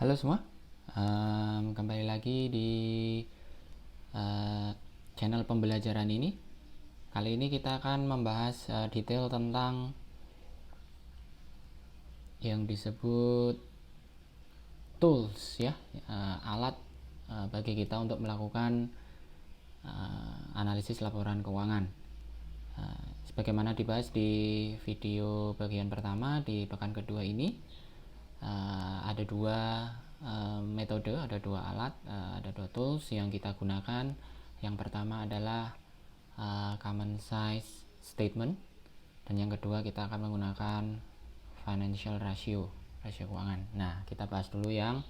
Halo semua, kembali lagi di channel pembelajaran ini. Kali ini kita akan membahas detail tentang yang disebut tools ya, alat bagi kita untuk melakukan analisis laporan keuangan. Sebagaimana dibahas di video bagian pertama di pekan kedua ini, ada dua metode, ada dua alat, ada dua tools yang kita gunakan. Yang pertama adalah common size statement, dan yang kedua kita akan menggunakan financial ratio, rasio keuangan. Nah, kita bahas dulu yang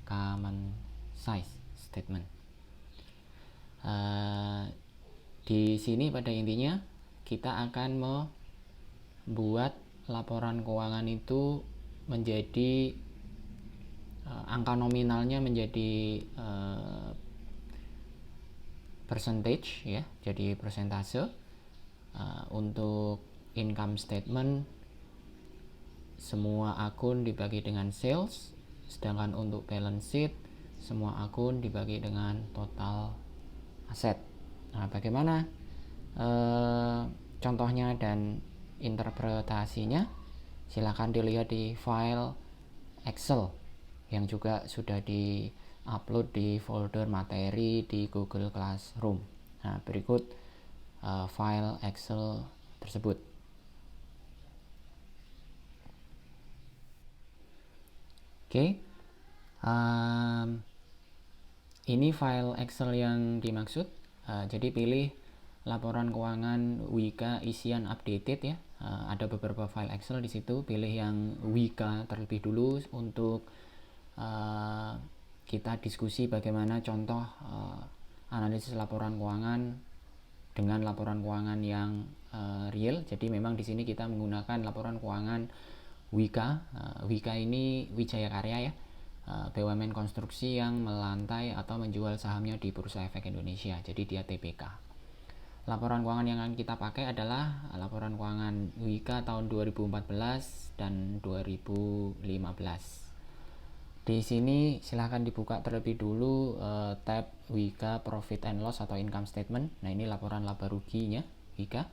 common size statement. Di sini pada intinya kita akan membuat laporan keuangan itu menjadi angka nominalnya menjadi percentage ya, jadi persentase. Untuk income statement semua akun dibagi dengan sales, sedangkan untuk balance sheet semua akun dibagi dengan total aset. Nah, bagaimana contohnya dan interpretasinya? Silakan dilihat di file Excel yang juga sudah di-upload di folder materi di Google Classroom. Nah, berikut file Excel tersebut. Oke, ini file Excel yang dimaksud. Jadi pilih laporan keuangan Wika isian updated ya. Ada beberapa file Excel di situ. Pilih yang Wika terlebih dulu untuk kita diskusi bagaimana contoh analisis laporan keuangan dengan laporan keuangan yang real. Jadi memang di sini kita menggunakan laporan keuangan Wika. Wika ini Wijaya Karya ya, BUMN konstruksi yang melantai atau menjual sahamnya di Bursa Efek Indonesia. Jadi dia TPK. Laporan keuangan yang akan kita pakai adalah laporan keuangan Wika tahun 2014 dan 2015. Di sini silahkan dibuka terlebih dulu tab Wika Profit and Loss atau Income Statement. Nah, ini laporan laba ruginya Wika.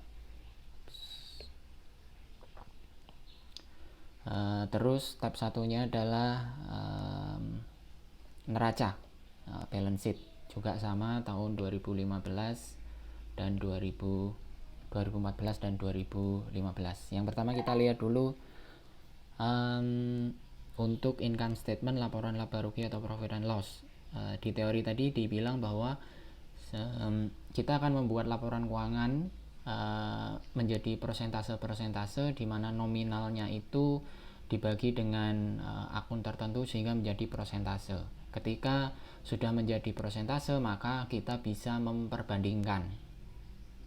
Terus tab satunya adalah neraca, balance sheet, juga sama tahun 2015 dan 2014 dan 2015. Yang pertama kita lihat dulu untuk income statement, laporan laba rugi atau profit and loss. Di teori tadi dibilang bahwa kita akan membuat laporan keuangan menjadi persentase-persentase di mana nominalnya itu dibagi dengan akun tertentu sehingga menjadi persentase. Ketika sudah menjadi persentase, maka kita bisa memperbandingkan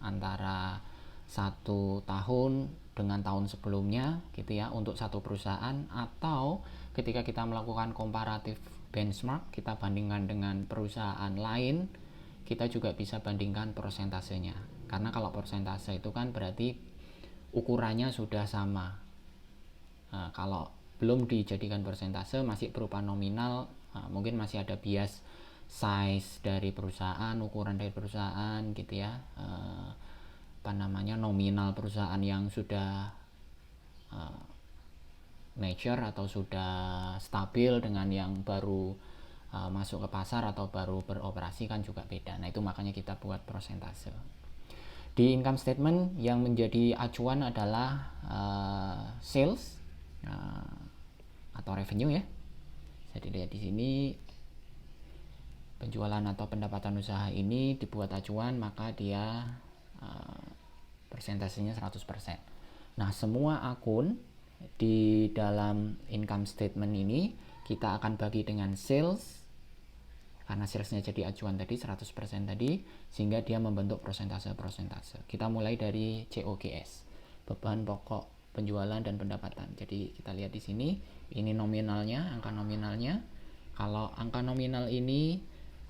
antara satu tahun dengan tahun sebelumnya gitu ya untuk satu perusahaan, atau ketika kita melakukan komparatif benchmark, kita bandingkan dengan perusahaan lain, kita juga bisa bandingkan persentasenya. Karena kalau persentase itu kan berarti ukurannya sudah sama. Nah, kalau belum dijadikan persentase, masih berupa nominal, mungkin masih ada bias size dari perusahaan, ukuran dari perusahaan gitu ya, nominal perusahaan yang sudah mature atau sudah stabil dengan yang baru masuk ke pasar atau baru beroperasi kan juga beda. Nah, itu makanya kita buat persentase. Di income statement yang menjadi acuan adalah sales atau revenue ya. Jadi lihat di sini penjualan atau pendapatan usaha ini dibuat acuan, maka dia persentasenya 100%. Nah, semua akun di dalam income statement ini kita akan bagi dengan sales, karena salesnya jadi acuan tadi 100% tadi, sehingga dia membentuk persentase-persentase. Kita mulai dari COGS, beban pokok penjualan dan pendapatan. Jadi kita lihat di sini, ini nominalnya, angka nominalnya. Kalau angka nominal ini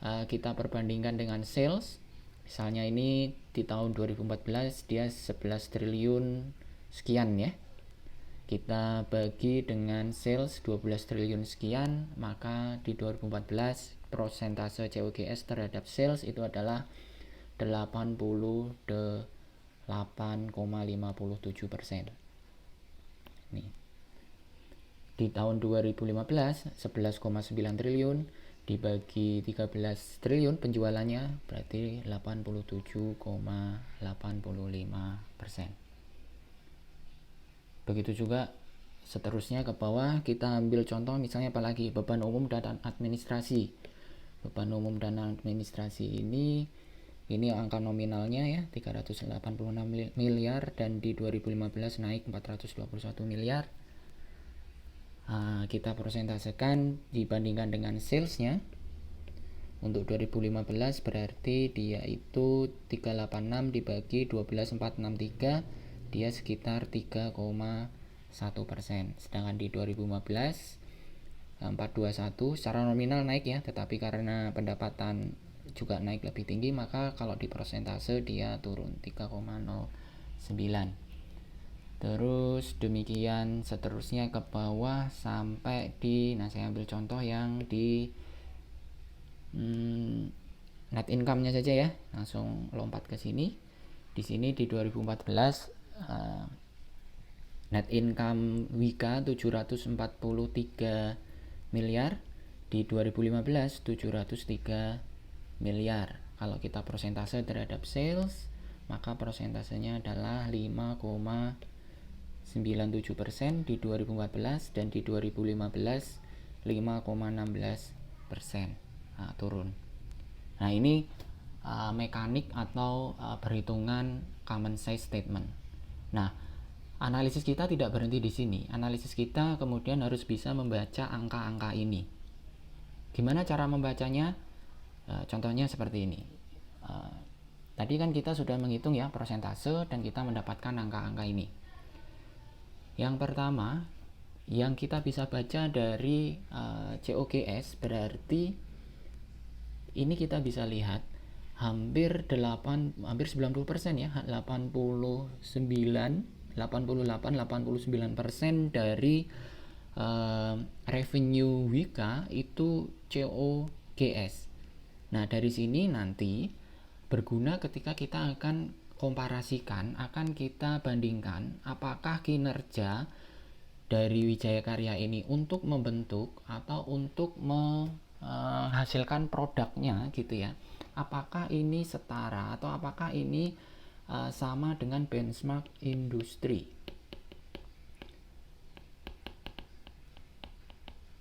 kita perbandingkan dengan sales, misalnya ini di tahun 2014 dia 11 triliun sekian ya. kita bagi dengan sales 12 triliun sekian, maka di 2014 persentase COGS terhadap sales itu adalah 88,57%. Nih. Di tahun 2015 11,9 triliun dibagi 13 triliun penjualannya berarti 87,85%. Begitu juga seterusnya ke bawah, kita ambil contoh misalnya apalagi beban umum dan administrasi. Beban umum dan administrasi ini angka nominalnya ya 386 miliar dan di 2015 naik 421 miliar. Kita persentasekan dibandingkan dengan salesnya. Untuk 2015 berarti dia itu 386 dibagi 12463, dia sekitar 3,1%. Sedangkan di 2015 421 secara nominal naik ya, tetapi karena pendapatan juga naik lebih tinggi, maka kalau di persentase dia turun 3,09. Terus demikian seterusnya ke bawah sampai di, nah saya ambil contoh yang di net income-nya saja ya, langsung lompat ke sini. Di sini di 2014 net income Wika 743 miliar, di 2015 703 miliar. Kalau kita persentase terhadap sales, maka persentasenya adalah 5,97% di 2014 dan di 2015 5,16%. Turun. Nah, ini mekanik atau perhitungan common size statement. Nah, analisis kita tidak berhenti di sini. Analisis kita kemudian harus bisa membaca angka-angka ini. Gimana cara membacanya? Contohnya seperti ini. Tadi kan kita sudah menghitung ya persentase dan kita mendapatkan angka-angka ini. Yang pertama, yang kita bisa baca dari COGS berarti ini kita bisa lihat hampir 90% ya, 88-89% dari revenue Wika itu COGS. Nah, dari sini nanti berguna ketika kita akan komparasikan, akan kita bandingkan apakah kinerja dari Wijaya Karya ini untuk membentuk atau untuk menghasilkan produknya gitu ya, apakah ini setara atau apakah ini sama dengan benchmark industri,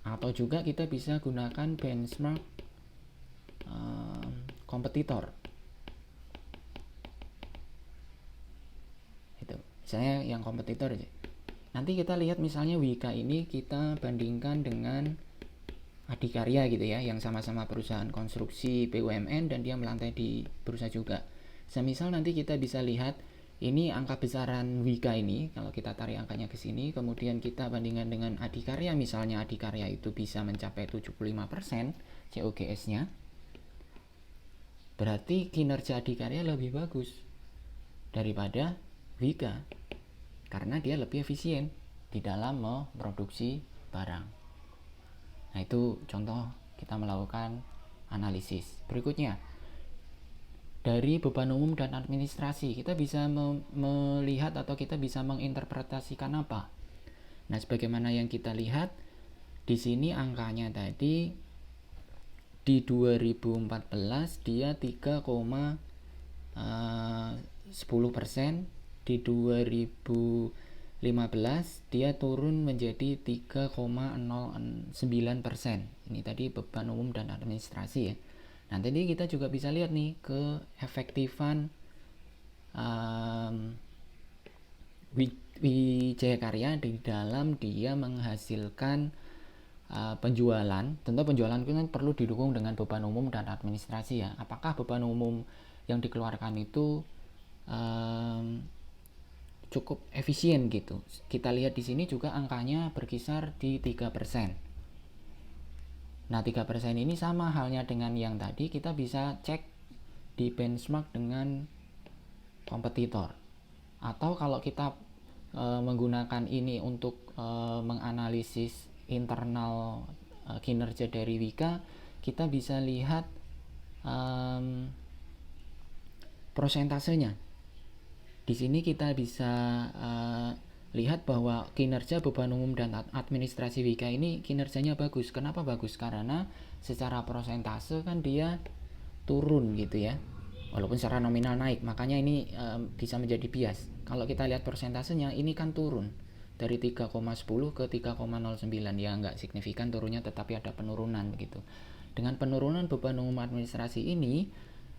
atau juga kita bisa gunakan benchmark kompetitor. Itu misalnya yang kompetitor aja. Nanti kita lihat misalnya Wika ini kita bandingkan dengan Adikarya gitu ya, yang sama-sama perusahaan konstruksi BUMN dan dia melantai di bursa juga. Semisal nanti kita bisa lihat ini angka besaran Wika ini, kalau kita tarik angkanya ke sini, kemudian kita bandingkan dengan Adikarya, misalnya Adikarya itu bisa mencapai 75% COGS-nya, berarti kinerja Adikarya lebih bagus daripada Wika karena dia lebih efisien di dalam memproduksi barang. Nah, itu contoh kita melakukan analisis. Berikutnya, dari beban umum dan administrasi, kita bisa melihat atau kita bisa menginterpretasikan apa? Nah, sebagaimana yang kita lihat di sini angkanya tadi di 2014 dia 3,10%, di 2015 dia turun menjadi 3,09%. Ini tadi beban umum dan administrasi ya. Nah, tadi kita juga bisa lihat nih keefektifan Wijaya Karya di dalam dia menghasilkan penjualan. Tentu penjualan itu kan perlu didukung dengan beban umum dan administrasi ya. Apakah beban umum yang dikeluarkan itu cukup efisien gitu. Kita lihat di sini juga angkanya berkisar di 3%. Nah, 3% ini sama halnya dengan yang tadi, kita bisa cek di benchmark dengan kompetitor. Atau kalau kita menggunakan ini untuk menganalisis internal kinerja dari Wika, kita bisa lihat prosentasenya. Di sini kita bisa lihat bahwa kinerja beban umum dan administrasi Wika ini kinerjanya bagus. Kenapa bagus? Karena secara prosentase kan dia turun gitu ya, walaupun secara nominal naik. Makanya ini bisa menjadi bias. Kalau kita lihat persentasenya, ini kan turun dari 3,10 ke 3,09, ya nggak signifikan turunnya, tetapi ada penurunan begitu. Dengan penurunan beban umum administrasi ini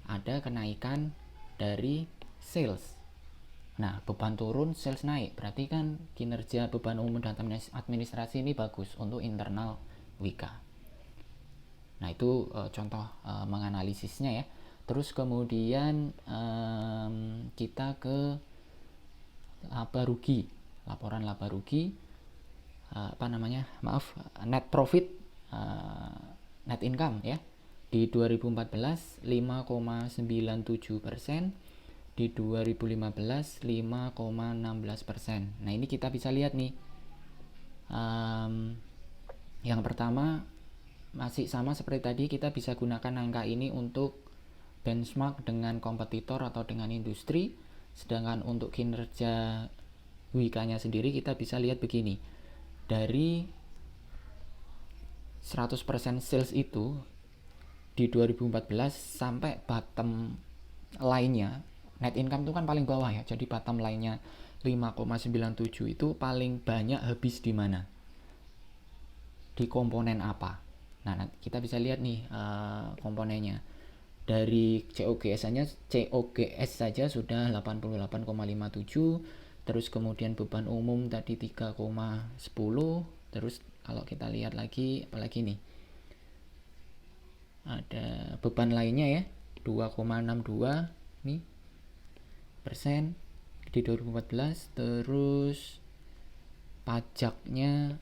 ada kenaikan dari sales. Nah, beban turun, sales naik, berarti kan kinerja beban umum dan administrasi ini bagus untuk internal Wika. Nah, itu contoh menganalisisnya ya. Terus kemudian kita ke laba rugi, laporan laba rugi, net profit, net income ya. Di 2014 5,97%, di 2015 5,16%. Nah, ini kita bisa lihat nih. Yang pertama masih sama seperti tadi, kita bisa gunakan angka ini untuk benchmark dengan kompetitor atau dengan industri. Sedangkan untuk kinerja Wika-nya sendiri kita bisa lihat begini. Dari 100% sales itu di 2014 sampai bottom line-nya, net income itu kan paling bawah ya, jadi bottom line-nya 5,97 itu paling banyak habis di mana? Di komponen apa? Nah, kita bisa lihat nih komponennya. Dari COGS saja sudah 88,57, terus kemudian beban umum tadi 3,10, terus kalau kita lihat lagi apalagi nih, ada beban lainnya ya 2,62 nih persen di 2014, terus pajaknya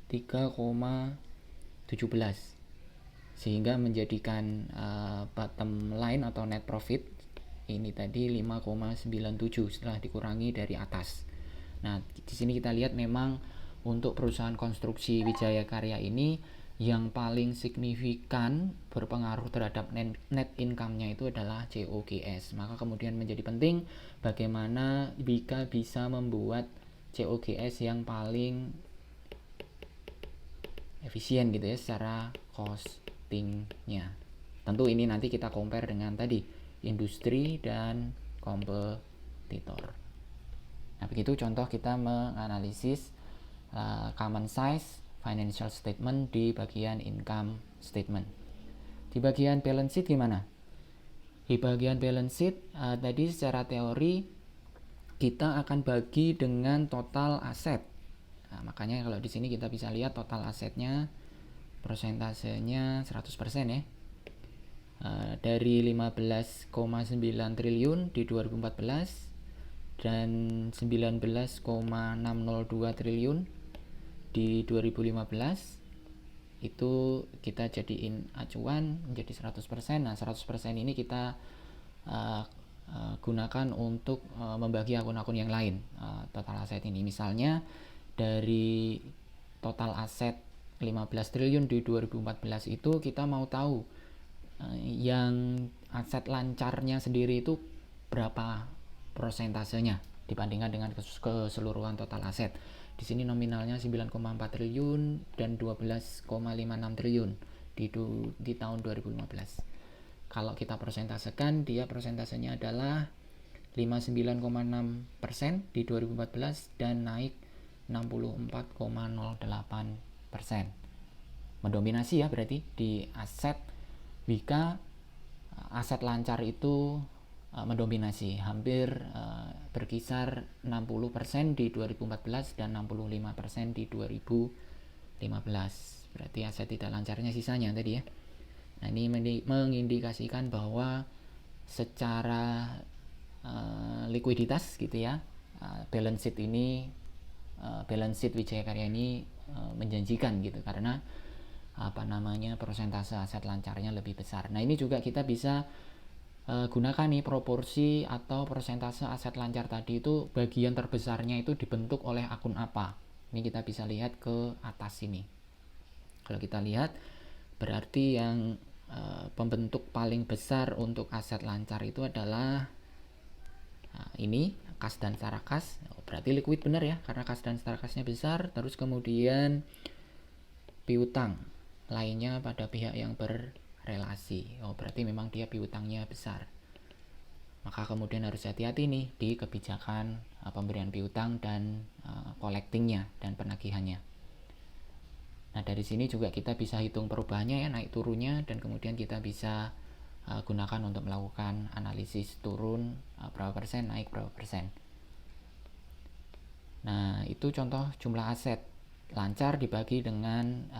3,17, sehingga menjadikan bottom line atau net profit ini tadi 5,97 setelah dikurangi dari atas. Nah, di sini kita lihat memang untuk perusahaan konstruksi Wijaya Karya ini yang paling signifikan berpengaruh terhadap net income-nya itu adalah COGS. Maka kemudian menjadi penting bagaimana Wika bisa membuat COGS yang paling efisien gitu ya secara costingnya. Tentu ini nanti kita compare dengan tadi industri dan kompetitor. Nah, begitu contoh kita menganalisis common size financial statement di bagian income statement. Di bagian balance sheet gimana? Di bagian balance sheet tadi secara teori kita akan bagi dengan total aset. Nah, makanya kalau di sini kita bisa lihat total asetnya persentasenya 100% ya. Dari 15,9 triliun di 2014 dan 19,602 triliun di 2015, itu kita jadiin acuan menjadi 100%. Nah, 100% ini kita gunakan untuk membagi akun-akun yang lain total aset ini. Misalnya dari total aset 15 triliun di 2014 itu kita mau tahu yang aset lancarnya sendiri itu berapa prosentasenya dibandingkan dengan keseluruhan total aset. Di sini nominalnya 9,4 triliun dan 12,56 triliun di tahun 2015. Kalau kita persentasekan, dia persentasenya adalah 59,6% di 2014 dan naik 64,08%. Mendominasi ya, berarti di aset Wika aset lancar itu mendominasi, hampir berkisar 60% di 2014 dan 65% di 2015. Berarti aset tidak lancarnya sisanya tadi ya. Nah, ini mengindikasikan bahwa secara likuiditas gitu ya, balance sheet Wijaya Karya ini menjanjikan gitu, karena persentase aset lancarnya lebih besar. Nah, ini juga kita bisa gunakan nih proporsi atau persentase aset lancar tadi, itu bagian terbesarnya itu dibentuk oleh akun apa. Ini kita bisa lihat ke atas sini. Kalau kita lihat, berarti yang pembentuk paling besar untuk aset lancar itu adalah ini kas dan setara kas. Berarti liquid benar ya, karena kas dan setara kasnya besar. Terus kemudian piutang lainnya pada pihak yang berrelasi. Berarti memang dia piutangnya besar. Maka kemudian harus hati-hati nih di kebijakan pemberian piutang dan collectingnya dan penagihannya. Nah, dari sini juga kita bisa hitung perubahannya ya, naik turunnya, dan kemudian kita bisa gunakan untuk melakukan analisis turun berapa persen, naik berapa persen. Nah, itu contoh jumlah aset lancar dibagi dengan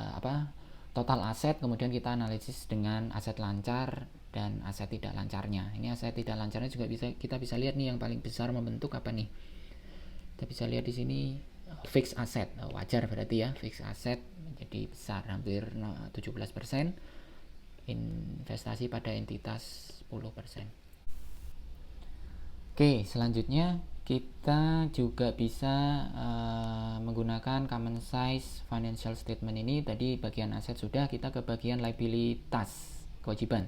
total aset, kemudian kita analisis dengan aset lancar dan aset tidak lancarnya. Ini aset tidak lancarnya juga kita bisa lihat nih, yang paling besar membentuk apa nih. Kita bisa lihat di sini fixed asset. Wajar berarti ya, fixed asset menjadi besar, hampir 17%. Investasi pada entitas 10%. Oke, selanjutnya kita juga bisa menggunakan common size financial statement ini. Tadi bagian aset sudah, kita ke bagian liabilitas, kewajiban.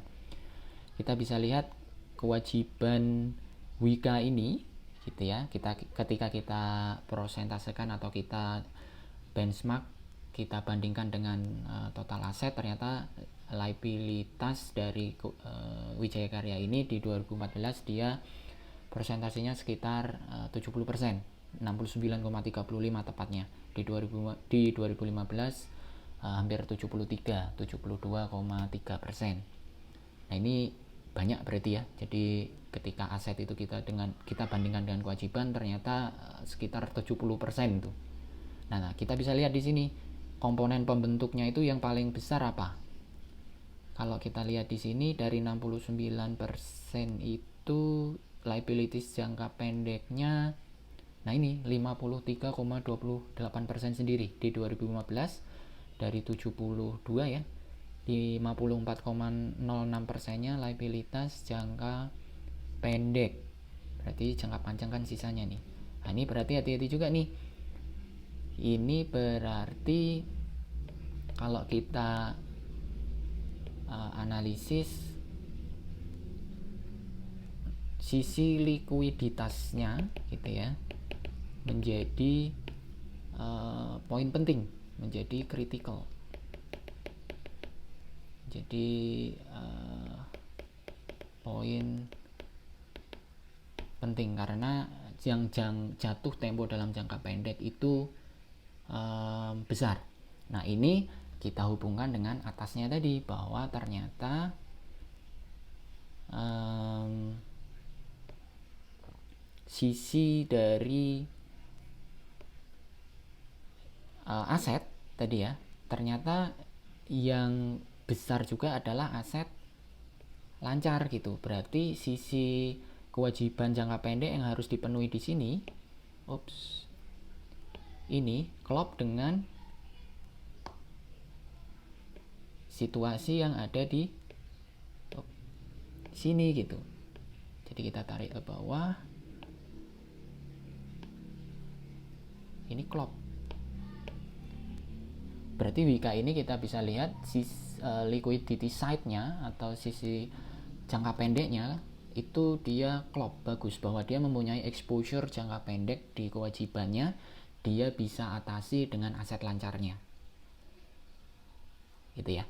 Kita bisa lihat kewajiban WIKA ini gitu ya. Ketika kita persentasekan atau kita benchmark, kita bandingkan dengan total aset, ternyata liabilitas dari Wijaya Karya ini di 2014 dia persentasenya sekitar 70%, 69,35 tepatnya. Di 2015 hampir 72,3%. Nah, ini banyak berarti ya. Jadi ketika aset itu kita bandingkan dengan kewajiban, ternyata sekitar 70% itu. Nah, kita bisa lihat di sini komponen pembentuknya itu yang paling besar apa? Kalau kita lihat di sini, dari 69% itu liabilities jangka pendeknya, nah ini 53,28% sendiri di 2015, dari 72 ya, di 54,06%-nya liabilitas jangka pendek. Berarti jangka panjang kan sisanya nih. Nah, ini berarti hati-hati juga nih. Ini berarti kalau kita analisis sisi likuiditasnya gitu ya, menjadi poin penting, menjadi kritikal. Jadi poin penting karena yang jatuh tempo dalam jangka pendek itu besar. Nah, ini kita hubungkan dengan atasnya tadi, bahwa ternyata sisi dari aset tadi ya, ternyata yang besar juga adalah aset lancar gitu. Berarti sisi kewajiban jangka pendek yang harus dipenuhi di sini, ini klop dengan situasi yang ada di sini gitu. Jadi kita tarik ke bawah, ini klop. Berarti WIKA ini kita bisa lihat liquidity side-nya atau sisi jangka pendeknya itu dia klop, bagus, bahwa dia mempunyai exposure jangka pendek di kewajibannya, dia bisa atasi dengan aset lancarnya gitu ya.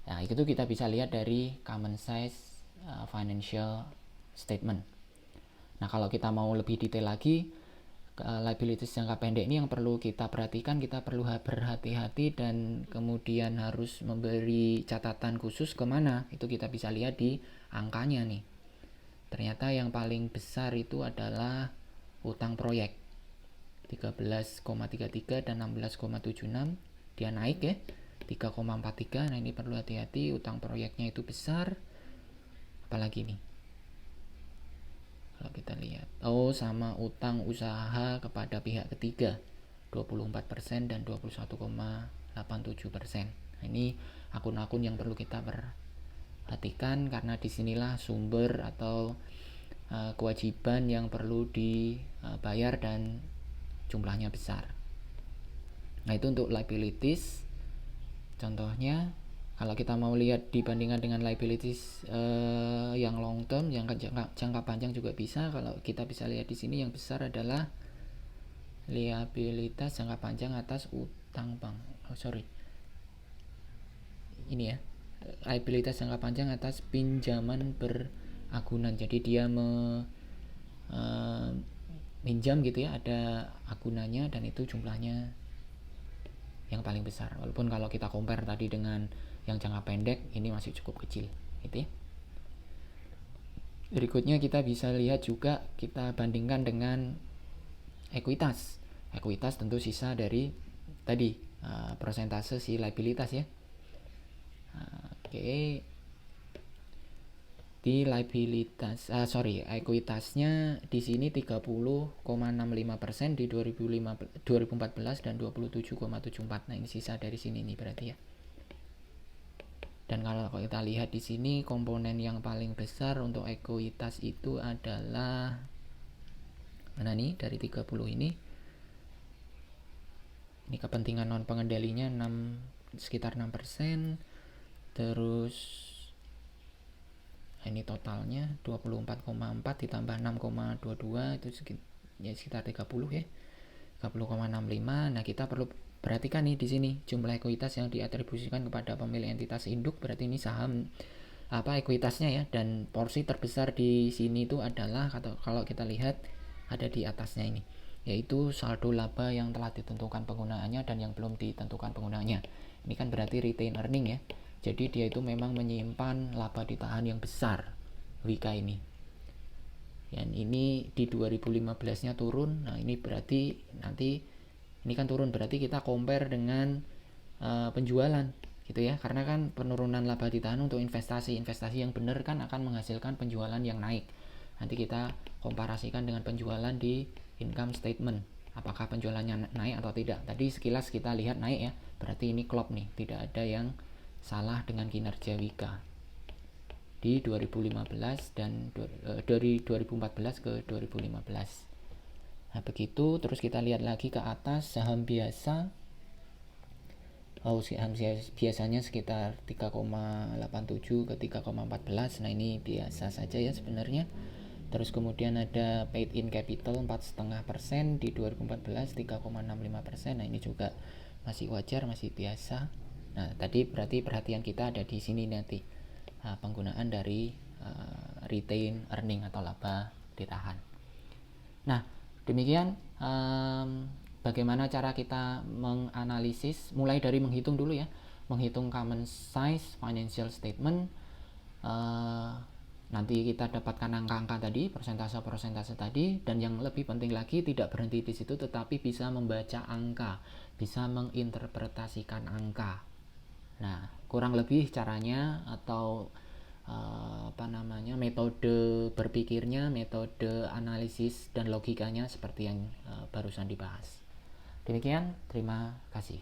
Nah, itu kita bisa lihat dari common size financial statement. Nah, kalau kita mau lebih detail lagi, liabilities jangka pendek ini yang perlu kita perhatikan, kita perlu berhati-hati dan kemudian harus memberi catatan khusus kemana, itu kita bisa lihat di angkanya nih. Ternyata yang paling besar itu adalah utang proyek 13,33 dan 16,76, dia naik ya 3,43. Nah, ini perlu hati-hati, utang proyeknya itu besar. Apalagi nih kalau kita lihat, sama utang usaha kepada pihak ketiga 24% dan 21,87%. Nah, ini akun-akun yang perlu kita perhatikan karena disinilah sumber atau kewajiban yang perlu dibayar dan jumlahnya besar. Nah, itu untuk liabilities. Contohnya kalau kita mau lihat dibandingkan dengan liabilities yang long term, yang jangka panjang juga bisa. Kalau kita bisa lihat di sini yang besar adalah liabilitas jangka panjang atas utang bank. Ini ya, liabilitas jangka panjang atas pinjaman beragunan. Jadi dia minjam gitu ya, ada agunannya dan itu jumlahnya yang paling besar. Walaupun kalau kita compare tadi dengan yang jangka pendek, ini masih cukup kecil gitu ya. Berikutnya kita bisa lihat juga, kita bandingkan dengan ekuitas. Ekuitas tentu sisa dari tadi persentase si liabilitas ya. Oke. Di liabilitas ekuitasnya di sini 30,65% di 2014 dan 27,74. Nah, ini sisa dari sini nih berarti ya. Dan kalau kita lihat di sini komponen yang paling besar untuk ekuitas itu adalah mana nih dari 30 ini. Ini kepentingan non pengendalinya sekitar 6%. Terus ini totalnya 24,4 ditambah 6,22 itu sekitar 30 ya. 30,65. Nah, kita perlu perhatikan nih di sini jumlah ekuitas yang diatribusikan kepada pemilik entitas induk, berarti ini saham ekuitasnya ya, dan porsi terbesar di sini itu adalah kalau kita lihat ada di atasnya ini, yaitu saldo laba yang telah ditentukan penggunaannya dan yang belum ditentukan penggunaannya. Ini kan berarti retain earning ya. Jadi dia itu memang menyimpan laba ditahan yang besar Wika ini. Dan ini di 2015-nya turun. Nah, ini berarti nanti ini kan turun, berarti kita compare dengan penjualan gitu ya. Karena kan penurunan laba ditahan untuk investasi yang benar kan akan menghasilkan penjualan yang naik. Nanti kita komparasikan dengan penjualan di income statement. Apakah penjualannya naik atau tidak. Tadi sekilas kita lihat naik ya. Berarti ini klop nih, tidak ada yang salah dengan kinerja Wika di 2015 dan dari 2014 ke 2015. Nah, begitu. Terus kita lihat lagi ke atas saham biasa. Saham biasanya sekitar 3,87 ke 3,14. Nah, ini biasa saja ya sebenarnya. Terus kemudian ada paid in capital 4,5% di 2014, 3,65%. Nah, ini juga masih wajar, masih biasa. Nah, tadi berarti perhatian kita ada di sini nanti penggunaan dari retain earning atau laba ditahan. Nah, demikian bagaimana cara kita menganalisis, mulai dari menghitung dulu ya, menghitung common size financial statement. Nanti kita dapatkan angka-angka tadi, persentase tadi, dan yang lebih penting lagi tidak berhenti di situ, tetapi bisa membaca angka, bisa menginterpretasikan angka. Nah, kurang lebih caranya atau metode berpikirnya, metode analisis dan logikanya seperti yang barusan dibahas. Demikian, terima kasih.